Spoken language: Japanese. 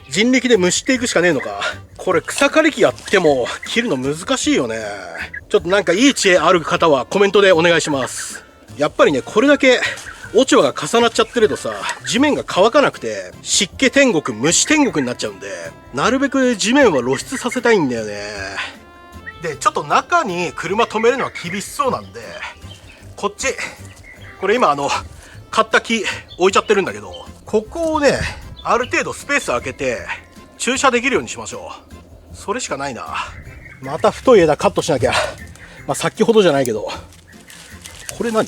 人力で蒸していくしかねえのか。これ草刈り機やっても切るの難しいよね。ちょっとなんかいい知恵ある方はコメントでお願いします。やっぱりね、これだけ落ち葉が重なっちゃってるとさ、地面が乾かなくて湿気天国、虫天国になっちゃうんで、なるべく地面は露出させたいんだよね。で、ちょっと中に車止めるのは厳しそうなんで、こっち、これ今買った木置いちゃってるんだけど、ここをね、ある程度スペース空けて駐車できるようにしましょう。それしかないな。また太い枝カットしなきゃ。まあ先ほどじゃないけど。これ何？